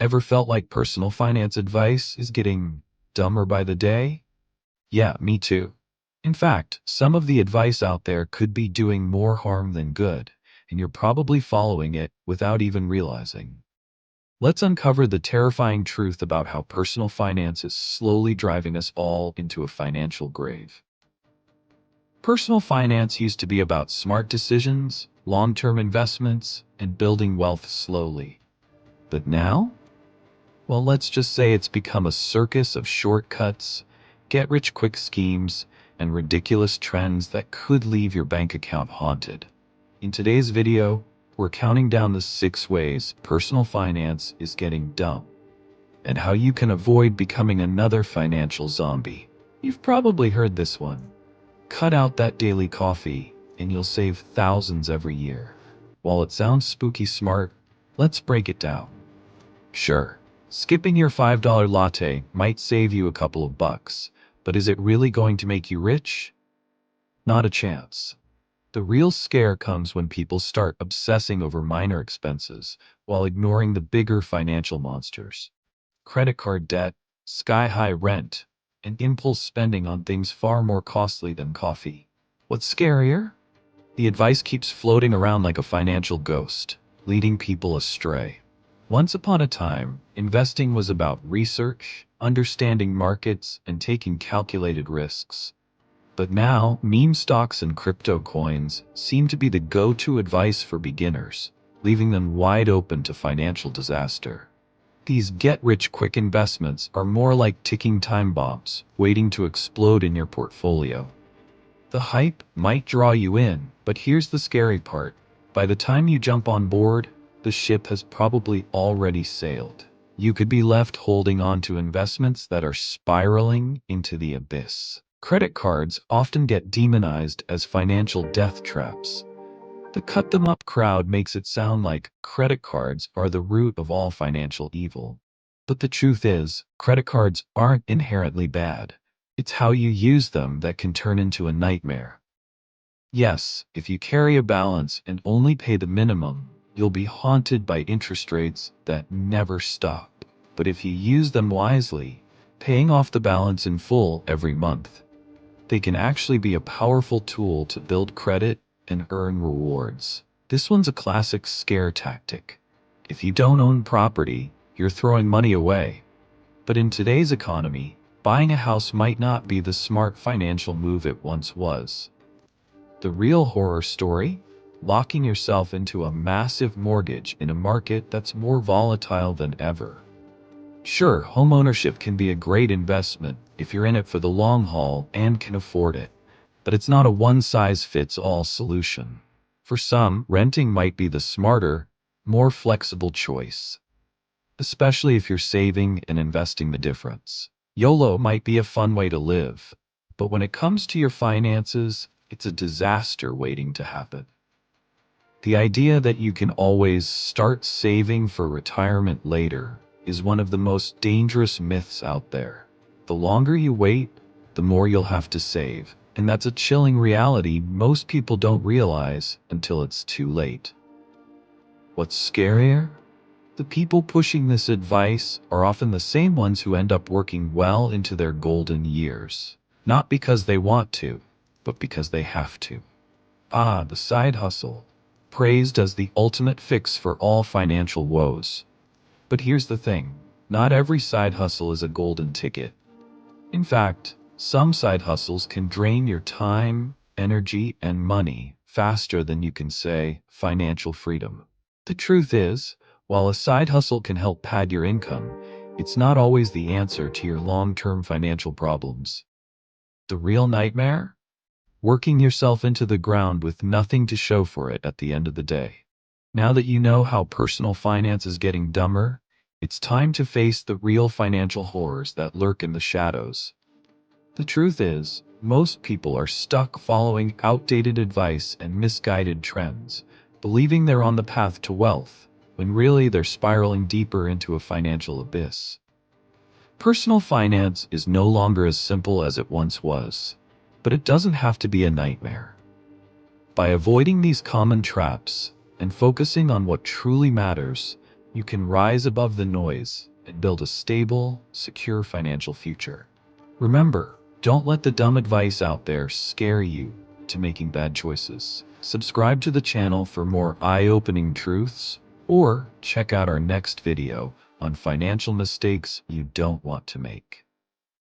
Ever felt like personal finance advice is getting dumber by the day? Yeah, me too. In fact, some of the advice out there could be doing more harm than good, and you're probably following it without even realizing. Let's uncover the terrifying truth about how personal finance is slowly driving us all into a financial grave. Personal finance used to be about smart decisions, long-term investments, and building wealth slowly. But now? Well, let's just say it's become a circus of shortcuts, get-rich-quick schemes, and ridiculous trends that could leave your bank account haunted. In today's video, we're counting down the 6 ways personal finance is getting dumb, and how you can avoid becoming another financial zombie. You've probably heard this one. Cut out that daily coffee, and you'll save thousands every year. While it sounds spooky smart, let's break it down. Sure, skipping your $5 latte might save you a couple of bucks, but is it really going to make you rich? Not a chance. The real scare comes when people start obsessing over minor expenses while ignoring the bigger financial monsters. Credit card debt, sky-high rent, and impulse spending on things far more costly than coffee. What's scarier? The advice keeps floating around like a financial ghost, leading people astray. Once upon a time, investing was about research, understanding markets, and taking calculated risks. But now, meme stocks and crypto coins seem to be the go-to advice for beginners, leaving them wide open to financial disaster. These get-rich-quick investments are more like ticking time bombs, waiting to explode in your portfolio. The hype might draw you in, but here's the scary part. By the time you jump on board, the ship has probably already sailed. You could be left holding on to investments that are spiraling into the abyss. Credit cards often get demonized as financial death traps. The cut them up crowd makes it sound like credit cards are the root of all financial evil. But the truth is, credit cards aren't inherently bad. It's how you use them that can turn into a nightmare. Yes, if you carry a balance and only pay the minimum, you'll be haunted by interest rates that never stop. But if you use them wisely, paying off the balance in full every month, they can actually be a powerful tool to build credit and earn rewards. This one's a classic scare tactic. If you don't own property, you're throwing money away. But in today's economy, buying a house might not be the smart financial move it once was. The real horror story? Locking yourself into a massive mortgage in a market that's more volatile than ever. Sure, homeownership can be a great investment if you're in it for the long haul and can afford it, but it's not a one-size-fits-all solution. For some, renting might be the smarter, more flexible choice, especially if you're saving and investing the difference. YOLO might be a fun way to live, but when it comes to your finances, it's a disaster waiting to happen. The idea that you can always start saving for retirement later is one of the most dangerous myths out there. The longer you wait, the more you'll have to save, and that's a chilling reality most people don't realize until it's too late. What's scarier? The people pushing this advice are often the same ones who end up working well into their golden years. Not because they want to, but because they have to. The side hustle. Praised as the ultimate fix for all financial woes. But here's the thing. Not every side hustle is a golden ticket. In fact, some side hustles can drain your time, energy, and money faster than you can say financial freedom. The truth is, while a side hustle can help pad your income, it's not always the answer to your long-term financial problems. The real nightmare? Working yourself into the ground with nothing to show for it at the end of the day. Now that you know how personal finance is getting dumber, it's time to face the real financial horrors that lurk in the shadows. The truth is, most people are stuck following outdated advice and misguided trends, believing they're on the path to wealth, when really they're spiraling deeper into a financial abyss. Personal finance is no longer as simple as it once was, but it doesn't have to be a nightmare. By avoiding these common traps and focusing on what truly matters, you can rise above the noise and build a stable, secure financial future. Remember, don't let the dumb advice out there scare you to making bad choices. Subscribe to the channel for more eye-opening truths, or check out our next video on financial mistakes you don't want to make.